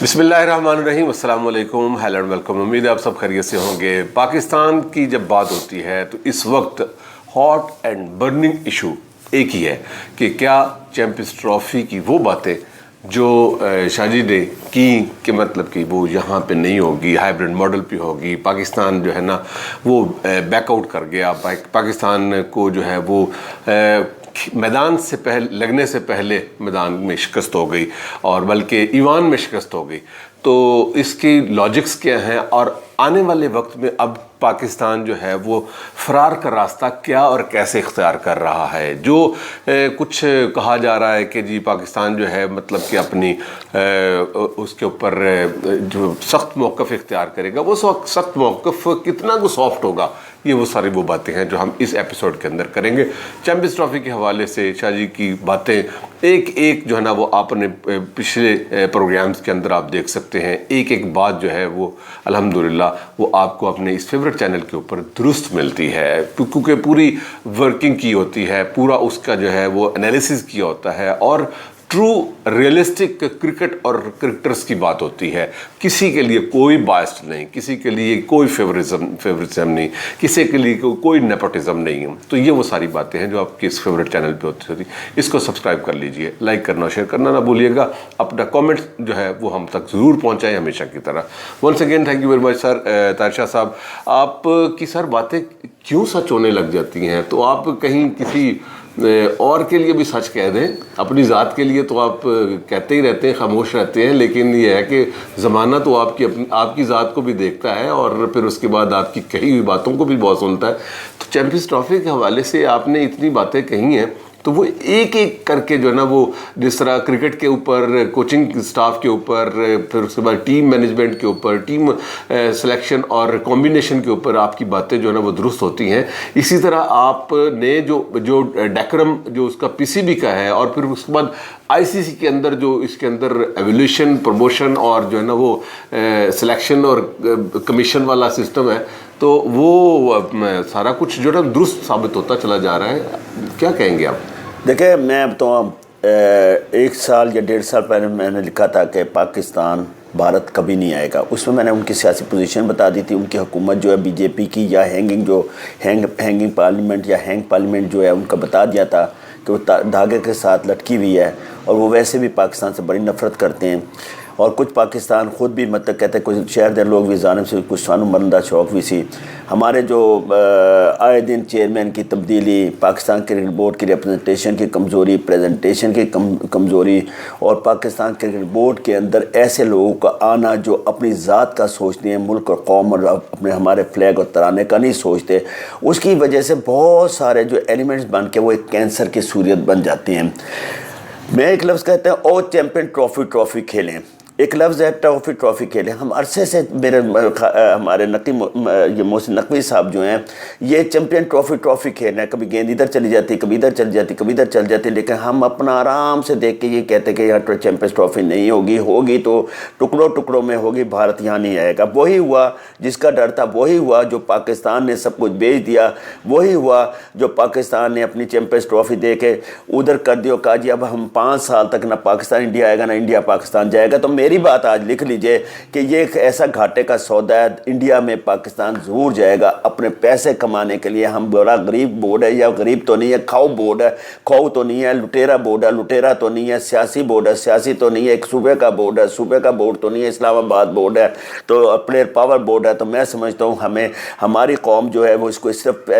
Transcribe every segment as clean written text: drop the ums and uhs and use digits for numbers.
بسم اللہ الرحمن الرحیم، السلام علیکم، ہیلو اینڈ ویلکم۔ امید ہے آپ سب خیریت سے ہوں گے۔ پاکستان کی جب بات ہوتی ہے تو اس وقت ہاٹ اینڈ برننگ ایشو ایک ہی ہے کہ کیا چیمپئنز ٹرافی کی وہ باتیں جو شاجی نے کی کہ مطلب کہ وہ یہاں پہ نہیں ہوگی، ہائیبرڈ ماڈل پہ ہوگی۔ پاکستان جو ہے نا وہ بیک آؤٹ کر گیا، پاکستان کو جو ہے وہ میدان سے لگنے سے پہلے میدان میں شکست ہو گئی اور بلکہ ایوان میں شکست ہو گئی۔ تو اس کی لاجکس کیا ہیں اور آنے والے وقت میں اب پاکستان جو ہے وہ فرار کا راستہ کیا اور کیسے اختیار کر رہا ہے؟ جو کچھ کہا جا رہا ہے کہ جی پاکستان جو ہے مطلب کہ اپنی اس کے اوپر جو سخت موقف اختیار کرے گا، وہ سخت موقف کتنا کو سافٹ ہوگا، یہ وہ ساری وہ باتیں ہیں جو ہم اس ایپیسوڈ کے اندر کریں گے۔ چیمپئنز ٹرافی کے حوالے سے شاہ جی کی باتیں ایک ایک جو ہے نا وہ آپ نے پچھلے پروگرامز کے اندر آپ دیکھ سکتے ہیں، ایک ایک بات جو ہے وہ الحمدللہ وہ آپ کو اپنے اس فیورٹ چینل کے اوپر درست ملتی ہے، کیونکہ پوری ورکنگ کی ہوتی ہے، پورا اس کا جو ہے وہ انالیسس کیا ہوتا ہے اور ٹرو ریئلسٹک کرکٹ اور کرکٹرز کی بات ہوتی ہے۔ کسی کے لیے کوئی بائسڈ نہیں، کسی کے لیے کوئی فیورزم نہیں، کسی کے لیے کوئی نیپوٹزم نہیں ہے۔ تو یہ وہ ساری باتیں ہیں جو آپ کے اس فیورٹ چینل پہ ہوتی۔ اس کو سبسکرائب کر لیجئے، لائک کرنا شیئر کرنا نہ بھولیے گا، اپنا کامنٹ جو ہے وہ ہم تک ضرور پہنچائیں ہمیشہ کی طرح۔ Once again thank you very much sir. Tahir Shah sahab, آپ کی سر باتیں کیوں سچ ہونے لگ جاتی ہیں؟ تو آپ کہیں کسی اور کے لیے بھی سچ کہہ دیں، اپنی ذات کے لیے تو آپ کہتے ہی رہتے ہیں، خاموش رہتے ہیں، لیکن یہ ہے کہ زمانہ تو آپ کی ذات کو بھی دیکھتا ہے اور پھر اس کے بعد آپ کی کہی ہوئی باتوں کو بھی بہت سنتا ہے۔ تو چیمپئنز ٹرافی کے حوالے سے آپ نے اتنی باتیں کہی ہیں، تو وہ ایک ایک کر کے جو ہے نا وہ جس طرح کرکٹ کے اوپر، کوچنگ سٹاف کے اوپر، پھر اس کے بعد ٹیم مینجمنٹ کے اوپر، ٹیم سلیکشن اور کمبینیشن کے اوپر آپ کی باتیں جو ہے نا وہ درست ہوتی ہیں، اسی طرح آپ نے جو ڈیکرم جو اس کا پی سی بی کا ہے اور پھر اس کے بعد آئی سی سی کے اندر جو اس کے اندر ایولیوشن، پروموشن اور جو ہے نا وہ سلیکشن اور کمیشن والا سسٹم ہے، تو وہ سارا کچھ جو ہے نا درست ثابت ہوتا چلا جا رہا ہے۔ کیا کہیں گے آپ؟ دیکھیں، میں اب تو 1 سال یا 1.5 سال پہلے میں نے لکھا تھا کہ پاکستان بھارت کبھی نہیں آئے گا۔ اس میں نے ان کی سیاسی پوزیشن بتا دی تھی، ان کی حکومت جو ہے بی جے پی کی یا ہینگنگ پارلیمنٹ یا ہینگ پارلیمنٹ جو ہے ان کا بتا دیا تھا کہ وہ دھاگے کے ساتھ لٹکی ہوئی ہے اور وہ ویسے بھی پاکستان سے بڑی نفرت کرتے ہیں۔ اور کچھ پاکستان خود بھی مطلب کہتے ہیں، کچھ شہر دے لوگ بھی جانب سے کچھ سانو مرندہ شوق بھی سی۔ ہمارے جو آئے دن چیئرمین کی تبدیلی، پاکستان کرکٹ بورڈ کی ریپرزنٹیشن کی کمزوری، پریزنٹیشن کی کمزوری، اور پاکستان کرکٹ بورڈ کے اندر ایسے لوگوں کا آنا جو اپنی ذات کا سوچتے ہیں، ملک اور قوم اور اپنے ہمارے فلیگ اور ترانے کا نہیں سوچتے، اس کی وجہ سے بہت سارے جو ایلیمنٹس بن کے وہ ایک کینسر کی صورت بن جاتے ہیں۔ میں ایک لفظ کہتے ہیں او چیمپئن ٹرافی کھیلیں، ایک لفظ ہے ٹرافی کھیلیں۔ ہم عرصے سے ہمارے یہ محسن نقوی صاحب جو ہیں یہ چیمپئن ٹرافی کھیل رہے ہیں، کبھی گیند ادھر چلی جاتی، کبھی ادھر چلی جاتی، کبھی ادھر چل جاتی، لیکن ہم اپنا آرام سے دیکھ کے یہ کہتے کہ یہاں چیمپئنز ٹرافی نہیں ہوگی تو ٹکڑوں میں ہوگی، بھارت یہاں نہیں آئے گا۔ وہی ہوا جس کا ڈر تھا، وہی ہوا جو پاکستان نے سب کچھ بیچ دیا، وہی ہوا جو پاکستان نے اپنی چیمپئنز ٹرافی دے کے ادھر کر دیا، کہا جی اب ہم 5 سال تک نہ پاکستان انڈیا آئے گا نہ انڈیا پاکستان جائے گا۔ تو میری بات آج لکھ لیجئے کہ یہ ایک ایسا گھاٹے کا سودا ہے، انڈیا میں پاکستان ضرور جائے گا اپنے پیسے کمانے کے لیے۔ ہم بڑا غریب بورڈ ہے، یا غریب تو نہیں ہے، کھاؤ بورڈ ہے، کھاؤ تو نہیں ہے، لٹیرا بورڈ ہے، لٹیرا تو نہیں ہے، سیاسی بورڈ ہے، سیاسی تو نہیں ہے، ایک صوبے کا بورڈ ہے، صوبے کا بورڈ تو نہیں ہے، اسلام آباد بورڈ ہے، تو پلیئر پاور بورڈ ہے۔ تو میں سمجھتا ہوں ہماری قوم جو ہے وہ اس کو صرف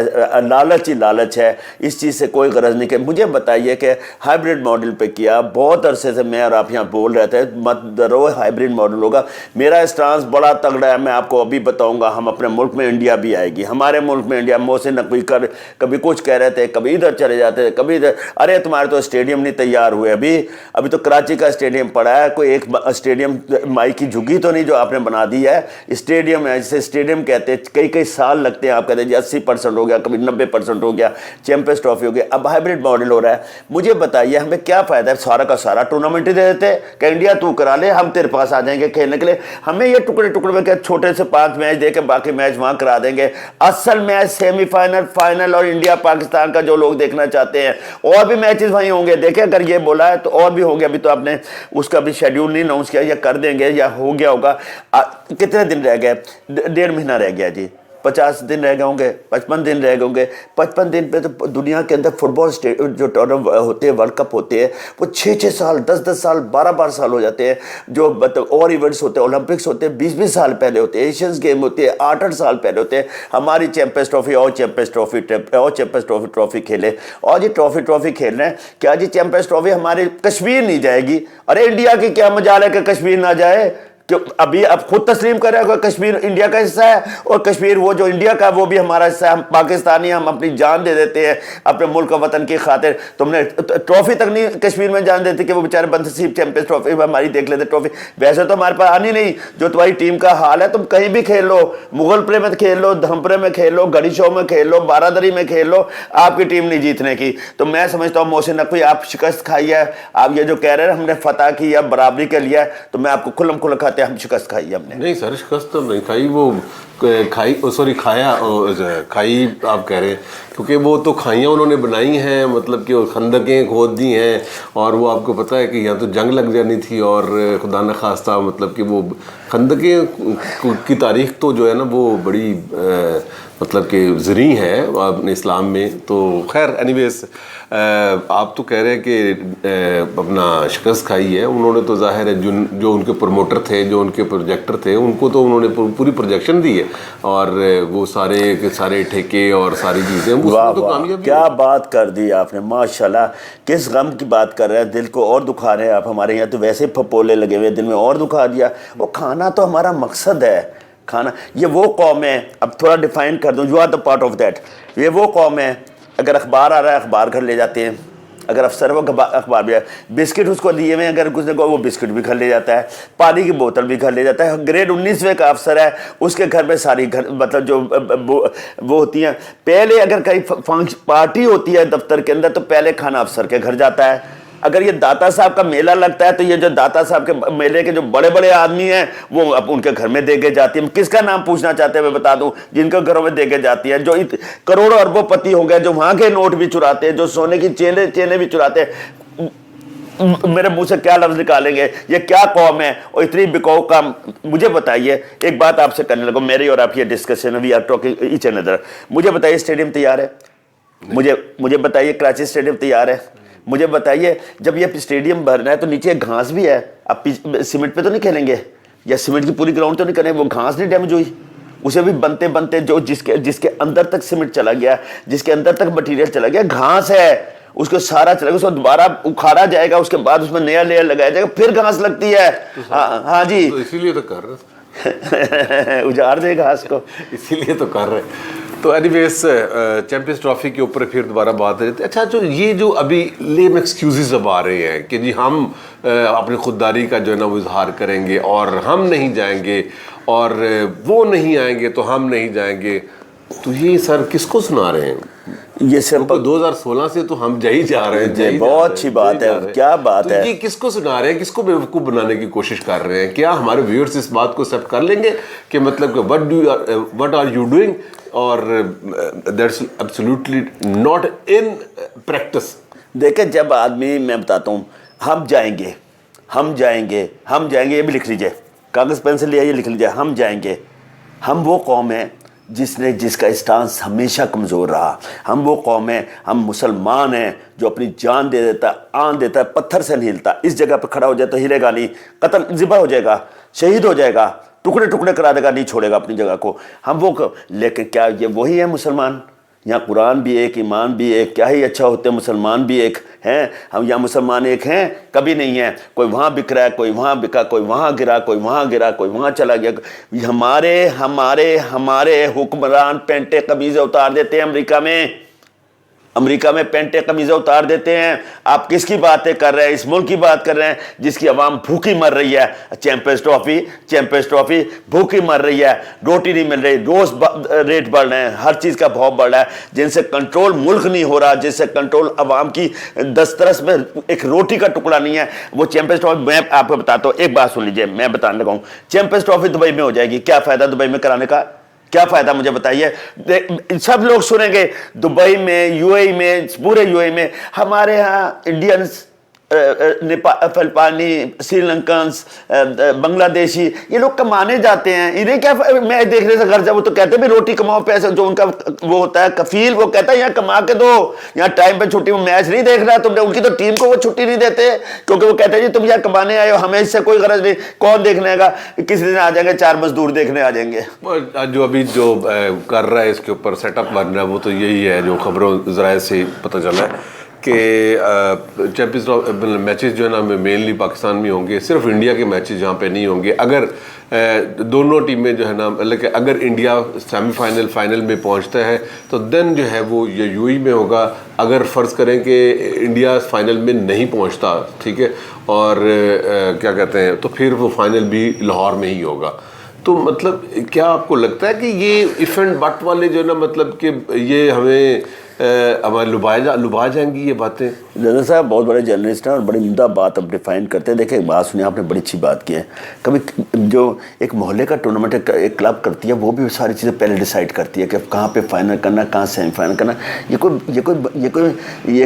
لالچ ہے، اس چیز سے کوئی غرض نہیں۔ کہ مجھے بتائیے کہ ہائیبرڈ ماڈل پہ کیا بہت عرصے سے میں اور آپ یہاں بول رہے تھے مت ڈرو، ہائیبرڈ ماڈل ہوگا۔ میرا اسٹانس بڑا تگڑا ہے، میں آپ کو ابھی بتاؤں گا۔ ہم اپنے ملک میں انڈیا بھی آئے گی، ہمارے ملک میں انڈیا۔ محسن نقوی کبھی کچھ کہہ رہے تھے، کبھی ادھر چلے جاتے تھے، کبھی ادھر۔ ارے تمہارے تو اسٹیڈیم نہیں تیار ہوئے، ابھی تو کراچی کا اسٹیڈیم پڑا ہے، کوئی ایک اسٹیڈیم مائی کی جھگی تو نہیں جو آپ نے بنا دی ہے۔ اسٹیڈیم ہے جسے اسٹیڈیم کہتے ہیں، کئی سال لگتے ہیں، آپ کہتے ہیں جی 80% ہو گیا، کبھی 90% ہو گیا، چیمپئنز ٹرافی ہو گیا، اب ہائیبرڈ ماڈل ہو رہا ہے۔ مجھے بتائیے ہمیں کیا فائدہ ہے؟ سارا کا سارا ٹورنامنٹ ہی دے دیتے کہ انڈیا تو کرا لے ہم تیرے پاس آ جائیں گے کھیلنے کے لیے. ہمیں یہ ٹکڑے ٹکڑے میں کہ چھوٹے سے 5 میچ دے کے باقی میچ وہاں کرا دیں گے. اصل میچ سیمی فائنل, فائنل اور انڈیا پاکستان کا جو لوگ دیکھنا چاہتے ہیں, اور بھی میچز وہیں ہوں گے. دیکھیں اگر یہ بولا ہے تو اور بھی ہوں گے. ابھی تو آپ نے اس کا بھی شیڈیول نہیں اناؤنس کیا, یا کر دیں گے یا ہو گیا ہوگا. کتنے دن رہ گئے؟ 1.5 مہینہ رہ گیا جی. 50 دن رہ گئے ہوں گے, 55 دن رہ گئے ہوں گے. 55 دن پہ تو دنیا کے اندر فٹ بال جو ٹورنامنٹ ہوتے ہیں, ورلڈ کپ ہوتے ہیں, وہ 6 سال, 10 سال, 12 سال ہو جاتے ہیں. جو اور ایونٹس ہوتے ہیں, اولمپکس ہوتے ہیں, 20 سال پہلے ہوتے ہیں. ایشینز گیم ہوتے ہیں 8 سال پہلے ہوتے ہیں. ہماری چیمپئنز ٹرافی اور چیمپئنز ٹرافی کھیلے, اور یہ ٹرافی کھیل رہے ہیں. کیا جی چیمپئنز ٹرافی ہماری کشمیر نہیں جائے گی؟ ارے انڈیا کی کیا مجال ہے کہ کشمیر نہ جائے؟ کہ ابھی اب خود تسلیم کرے کہ کشمیر انڈیا کا حصہ ہے, اور کشمیر وہ جو انڈیا کا وہ بھی ہمارا حصہ ہے. ہم پاکستانی, ہم اپنی جان دے دیتے ہیں اپنے ملک و وطن کی خاطر. تم نے ٹرافی تک نہیں کشمیر میں جان دیتی کہ وہ بیچارے بندسیب چیمپئنز ٹرافی ہماری دیکھ لیتے ٹرافی. ویسے تو ہمارے پاس آنی نہیں. جو تمہاری ٹیم کا حال ہے, تم کہیں بھی کھیل لو, مغل پورے میں کھیل لو, دھمپرے میں کھیل لو, گڑی شو میں کھیل لو, بارادری میں کھیل لو, آپ کی ٹیم نہیں جیتنے کی. تو میں سمجھتا ہوں محسن نقوی آپ شکست کھائی ہے. آپ یہ جو کہہ رہے ہیں ہم نے فتح کی یا برابری کے لیا ہے, تو میں آپ کو کھلم کھلا کھاتے ہیں ہم شکست کھائی ہے. نہیں سر, شکست تو نہیں کھائی, وہ کھائی آپ کہہ رہے ہیں, کیونکہ وہ تو کھائیاں انہوں نے بنائی ہیں, مطلب کہ خندقیں کھود دی ہیں, اور وہ آپ کو پتہ ہے کہ یہاں تو جنگ لگ جانی تھی, اور خدا نخواستہ مطلب کہ وہ خندقیں کی تاریخ تو جو ہے نا وہ بڑی مطلب کہ زرعی ہے اپنے اسلام میں. تو خیر اینی ویز آپ تو کہہ رہے ہیں کہ اپنا شکست کھائی ہے. انہوں نے تو ظاہر ہے جو ان کے پروموٹر تھے, جو ان کے پروجیکٹر تھے, ان کو تو انہوں نے پوری پروجیکشن دی ہے, اور وہ سارے ٹھیکے اور ساری چیزیں تو کامیاب. کیا بات کر دی آپ نے, ماشاءاللہ. کس غم کی بات کر رہے ہیں, دل کو اور دکھا رہے ہیں آپ. ہمارے یہاں تو ویسے پھپولے لگے ہوئے, دل میں اور دکھا دیا. وہ کھانا تو ہمارا مقصد ہے, کھانا. یہ وہ قوم ہے, اب تھوڑا ڈیفائن کر دوں, you are the part of that. یہ وہ قوم ہے, اگر اخبار آ رہا ہے اخبار گھر لے جاتے ہیں, اگر افسر وہ اخبار بھی ہے, بسکٹ اس کو دیے ہوئے اگر کچھ نے کہا وہ بسکٹ بھی گھر لے جاتا ہے, پانی کی بوتل بھی گھر لے جاتا ہے. گریڈ 19ویں کا افسر ہے, اس کے گھر میں ساری گھر مطلب جو وہ ہوتی ہیں. پہلے اگر کہیں پارٹی ہوتی ہے دفتر کے اندر, تو پہلے کھانا افسر کے گھر جاتا ہے. اگر یہ داتا صاحب کا میلہ لگتا ہے, تو یہ جو داتا صاحب کے میلے کے جو بڑے بڑے آدمی ہیں, وہ اب ان کے گھر میں دے کے جاتی ہیں. کس کا نام پوچھنا چاہتے ہیں میں بتا دوں, جن کے گھروں میں دے کے جاتی ہیں, جو کروڑوں اربوں پتی ہو گئے, جو وہاں کے نوٹ بھی چراتے ہیں, جو سونے کی چینیں بھی چراتے ہیں. میرے منہ سے کیا لفظ نکالیں گے, یہ کیا قوم ہے اور اتنی بکاؤ کا. مجھے بتائیے ایک بات آپ سے کرنے لگو, میری اور آپ کی discussion, we are talking each and other. مجھے بتائیے اسٹیڈیم تیار ہے؟ مجھے بتائیے کراچی اسٹیڈیم تیار ہے؟ مجھے بتائیے جب یہ اسٹیڈیم بھرنا ہے تو نیچے گھاس بھی ہے, اب سیمنٹ پہ تو نہیں کھیلیں گے, یا سیمنٹ کی پوری گراؤنڈ تو نہیں کریں, وہ گھاس نہیں ڈیمیج ہوئی, اسے بھی بنتے جو جس کے اندر تک سیمنٹ چلا گیا, جس کے اندر تک مٹیریل چلا گیا, گھاس ہے, اس کو سارا چلا گیا, اس کو دوبارہ اکھاڑا جائے گا, اس کے بعد اس میں نیا لیئر لگایا جائے گا, پھر گھاس لگتی ہے. ہاں جی, اسی لیے تو کر رہے اجاڑ دے گھاس کو, اسی لیے تو کر رہے. تو اینی ویز چیمپئنز ٹرافی کے اوپر پھر دوبارہ بات ہے. اچھا, یہ جو ابھی لیم ایکسکیوزز اب آ رہے ہیں کہ جی ہم اپنی خودداری کا جو ہے نا وہ اظہار کریں گے, اور ہم نہیں جائیں گے, اور وہ نہیں آئیں گے تو ہم نہیں جائیں گے, تو یہ سر کس کو سنا رہے ہیں؟ یہ سمپل 2016 سے تو ہم جا رہے ہیں. بہت اچھی بات ہے, کیا بات ہے. یہ کس کو سنا رہے ہیں, کس کو بیوقوف بنانے کی کوشش کر رہے ہیں؟ کیا ہمارے ویورز اس بات کو ایکسیپٹ کر لیں گے کہ مطلب کہ what are you doing, اور that's absolutely not in practice. دیکھیں جب آدمی, میں بتاتا ہوں, ہم جائیں گے, یہ بھی لکھ لیجئے, کاغذ پینسل لیا یہ لکھ لیجئے, ہم جائیں گے. ہم وہ قوم ہیں جس کا اسٹانس ہمیشہ کمزور رہا. ہم وہ قوم ہیں, ہم مسلمان ہیں جو اپنی جان دے دیتا, آن دیتا ہے, پتھر سے نہیں ہلتا. اس جگہ پہ کھڑا ہو جائے تو ہلے گا نہیں, قتل ذبح ہو جائے گا, شہید ہو جائے گا, ٹکڑے ٹکڑے کرا دے گا, نہیں چھوڑے گا اپنی جگہ کو. ہم وہ, لیکن کیا یہ وہی ہے مسلمان؟ یہاں قرآن بھی ایک, ایمان بھی ایک, کیا ہی اچھا ہوتے ہیں مسلمان بھی ایک ہیں. ہم یہاں مسلمان ایک ہیں؟ کبھی نہیں ہیں. کوئی وہاں بک رہا ہے, کوئی وہاں بکا, کوئی وہاں گرا, کوئی وہاں گرا, کوئی وہاں چلا گیا. ہمارے حکمران پینٹے قمیضیں اتار دیتے ہیں امریکہ میں. امریکہ میں پینٹیں قمیضیں اتار دیتے ہیں. آپ کس کی باتیں کر رہے ہیں؟ اس ملک کی بات کر رہے ہیں جس کی عوام بھوکی مر رہی ہے. چیمپئنز ٹرافی بھوکی مر رہی ہے, روٹی نہیں مل رہی, روز ریٹ بڑھ رہے ہیں, ہر چیز کا بھاؤ بڑھ رہا ہے, جن سے کنٹرول ملک نہیں ہو رہا, جن سے کنٹرول عوام کی دسترس میں ایک روٹی کا ٹکڑا نہیں ہے. وہ چیمپئنز ٹرافی میں آپ کو بتاتا ہوں, ایک بات سن لیجئے, میں بتانے لگا ہوں. چیمپئنز ٹرافی دبئی میں ہو جائے گی, کیا فائدہ دبئی میں کرانے کا؟ کیا فائدہ مجھے بتائیے. سب لوگ سنیں گے دبئی میں, یو اے میں, پورے یو اے میں ہمارے ہاں انڈینز, فلپائنی, سری لنکنز, بنگلہ دیشی, یہ لوگ کمانے جاتے ہیں. انہیں کیا میں دیکھنے سے غرض ہے, وہ تو کہتے ہیں بھی روٹی کماؤ, پیسے جو ان کا وہ ہوتا ہے کفیل, وہ کہتا ہے یہاں کما کے دو, یہاں ٹائم پہ چھٹی, وہ میچ نہیں دیکھ رہا تم نے. ان کی تو ٹیم کو وہ چھٹی نہیں دیتے کیونکہ وہ کہتے ہیں جی تم یہاں کمانے آئے ہو, ہمیں اس سے کوئی غرض نہیں. کون دیکھنے آئے گا؟ کسی دن آ جائیں گے 4 مزدور دیکھنے آ جائیں گے. جو ابھی جو کر رہا ہے اس کے اوپر سیٹ اپ بن رہا ہے وہ تو یہی ہے جو خبروں ذرائع سے پتہ چلا ہے کہ چیمپئنز میچز جو ہے نا مینلی پاکستان میں ہوں گے. صرف انڈیا کے میچز یہاں پہ نہیں ہوں گے. اگر دونوں ٹیمیں جو ہے نا, مطلب کہ اگر انڈیا سیمی فائنل فائنل میں پہنچتا ہے تو دین جو ہے وہ یو اے میں ہوگا. اگر فرض کریں کہ انڈیا فائنل میں نہیں پہنچتا, ٹھیک ہے, اور کیا کہتے ہیں, تو پھر وہ فائنل بھی لاہور میں ہی ہوگا. تو مطلب کیا آپ کو لگتا ہے کہ یہ ایف اینڈ بٹ والے جو ہے نا, مطلب کہ یہ ہمیں لبھا جائیں گی یہ باتیں؟ رضا صاحب بہت بڑے جرنلسٹ ہیں اور بڑی عمدہ بات اب ڈیفائن کرتے ہیں. دیکھیں ایک بات سنیں, آپ نے بڑی اچھی بات کی ہے. کبھی جو ایک محلے کا ٹورنامنٹ ایک کلب کرتی ہے, وہ بھی ساری چیزیں پہلے ڈیسائیڈ کرتی ہے کہ کہاں پہ فائنل کرنا, کہاں سیمی فائنل کرنا. یہ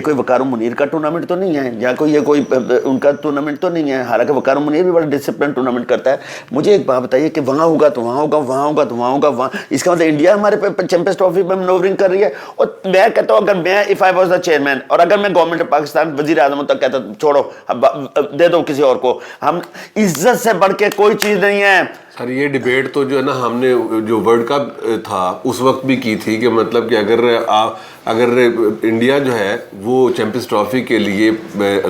کوئی وقار و منیر کا ٹورنامنٹ تو نہیں ہے, یا یہ کوئی ان کا ٹورنامنٹ تو نہیں ہے. حالانکہ وقار و منیر بھی بڑا ڈسپلن ٹورنامنٹ کرتا ہے. مجھے ایک بات بتائیے کہ وہاں ہوگا تو وہاں ہوگا, وہاں ہوگا تو وہاں ہوگا, وہاں, اس کا مطلب انڈیا ہمارے چیمپئنز ٹرافی میں منورنگ کر رہی ہے. اور میں کہتا ہوں اگر میں if I was the chairman, اور اگر میں گورنمنٹ آف پاکستان وزیر اعظم تک کہتا چھوڑو دے دو کسی اور کو, ہم عزت سے بڑھ کے کوئی چیز نہیں ہے. سر یہ ڈیبیٹ تو جو ہے نا ہم نے جو ورلڈ کپ تھا اس وقت بھی کی تھی کہ مطلب کہ اگر انڈیا جو ہے وہ چیمپئنز ٹرافی کے لیے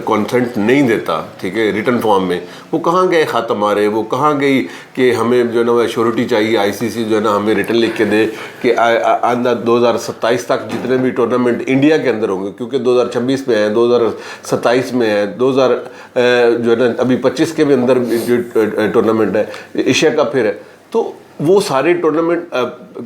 کانسنٹ نہیں دیتا, ٹھیک ہے, ریٹن فارم میں, وہ کہاں گئے خط ہمارے, وہ کہاں گئی کہ ہمیں جو ہے نا شیورٹی چاہیے, آئی سی سی جو ہے نا ہمیں ریٹن لکھ کے دے کہ آئندہ 2027 تک جتنے بھی ٹورنامنٹ انڈیا کے اندر ہوں گے, کیونکہ 2026 میں ہیں, 2027 میں ہیں, 2000 جو ہے نا ابھی 25 کے بھی اندر جو ٹورنامنٹ ہے ایشیا کا پھر ہے, تو وہ سارے ٹورنامنٹ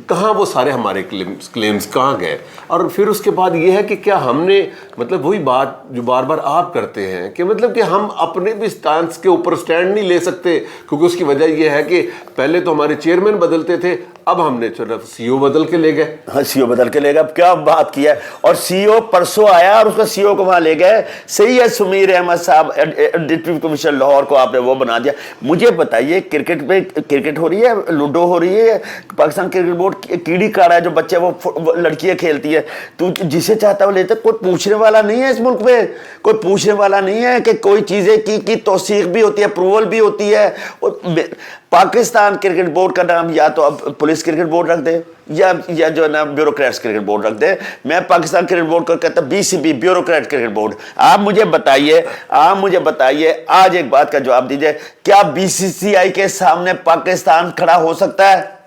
کہاں, وہ سارے ہمارے کلیمز کہاں گئے؟ اور پھر اس کے بعد یہ ہے کہ کیا ہم نے مطلب وہی بات جو بار بار آپ کرتے ہیں کہ مطلب کہ ہم اپنے بھی سٹانس کے اوپر سٹینڈ نہیں لے سکتے, کیونکہ اس کی وجہ یہ ہے کہ پہلے تو ہمارے چیئرمین بدلتے تھے, اب ہم نے سی او بدل کے لے گئے. ہاں سی او بدل کے لے گئے, اب کیا بات کیا ہے. اور سی او پرسوں آیا اور اس کا سی او کو وہاں لے گئے. صحیح ہے, سمیر احمد صاحب ڈپٹی کمشنر لاہور کو آپ نے وہ بنا دیا. مجھے بتائیے کرکٹ پہ کرکٹ ہو رہی ہے, لوڈو ہو رہی ہے, پاکستان کرکٹ بورڈ کیڑی کاڑا ہے جو بچے وہ لڑکیاں کھیلتی ہے, تو جسے چاہتا ہے وہ لیتے. کوئی پوچھنے والا نہیں ہے اس ملک میں, کوئی پوچھنے والا نہیں ہے کہ کوئی چیزیں کی توثیق بھی ہوتی ہے, اپروول بھی ہوتی ہے. پاکستان کرکٹ بورڈ کا نام یا تو اب پولیس کرکٹ بورڈ رکھ دے یا جو ہے نا بیوروکریٹس کرکٹ بورڈ رکھ دے. میں پاکستان کرکٹ بورڈ کو کہتا ہوں BCB, بیوروکریٹ کرکٹ بورڈ. آپ مجھے بتائیے آج ایک بات کا جواب دیجئے, کیا BCCI کے سامنے پاکستان کھڑا ہو سکتا ہے؟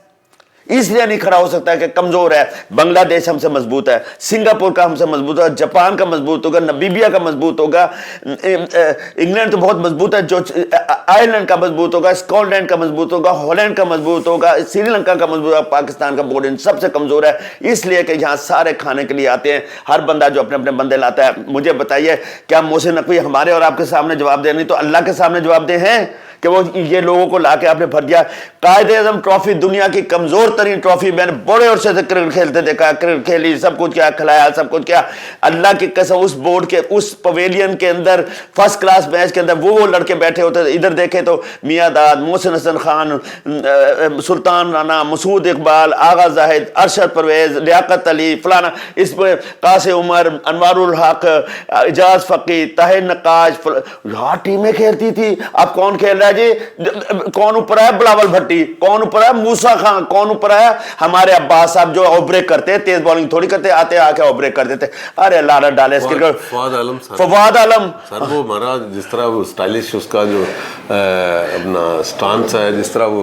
اس لیے نہیں کھڑا ہو سکتا کہ کمزور ہے. بنگلہ دیش ہم سے مضبوط ہے, سنگاپور کا ہم سے مضبوط ہے, جاپان کا مضبوط ہوگا, نبیبیا کا مضبوط ہوگا, انگلینڈ تو بہت مضبوط ہے, جو آئرلینڈ کا مضبوط ہوگا, اسکاٹ لینڈ کا مضبوط ہوگا, ہالینڈ کا مضبوط ہوگا, سری لنکا کا مضبوط ہوگا. پاکستان کا بورڈ ان سب سے کمزور ہے, اس لیے کہ یہاں سارے کھانے کے لیے آتے ہیں, ہر بندہ جو اپنے اپنے بندے لاتا ہے. مجھے بتائیے کیا محسن نقوی ہمارے اور آپ کے سامنے جواب دے, نہیں تو اللہ کے سامنے جواب دے ہیں کہ وہ یہ لوگوں کو لا کے آپ نے بھر دیا. قائد اعظم ٹرافی دنیا کی کمزور ترین ٹرافی, میں نے بڑے عرصے سے کرکٹ کھیلتے دیکھا, کرکٹ کھیلی, سب کچھ کیا, کھلایا, سب کچھ کیا. اللہ کی قسم اس بورڈ کے اس پویلین کے اندر فرسٹ کلاس میچ کے اندر وہ لڑکے بیٹھے ہوتے تھے. ادھر دیکھے تو میاں داد, محسن حسن خان, سلطان رانا, مسعود اقبال, آغا زاہد, ارشد پرویز, لیاقت علی, فلانا, اس میں قاسم عمر, انوار الحق, اجاز فقی, طاہر نقاش, ہر ٹیمیں کھیلتی تھی. اب کون کھیل رہا ہے جی؟ کون اوپر آیا؟ بلاول بھٹی. کون اوپر آیا؟ موسیٰ خان. کون اوپر آیا؟ ہمارے عباس صاحب جو اوور بریک کرتے ہیں, تیز بالنگ تھوڑی کرتے, آتے آ کے اوور بریک کر دیتے. ارے لعنت ڈالے اس کرکٹ. فواد عالم سر, وہ ہمارا جس طرح وہ سٹائلش اس کا جو اپنا سٹانس ہے, جس طرح وہ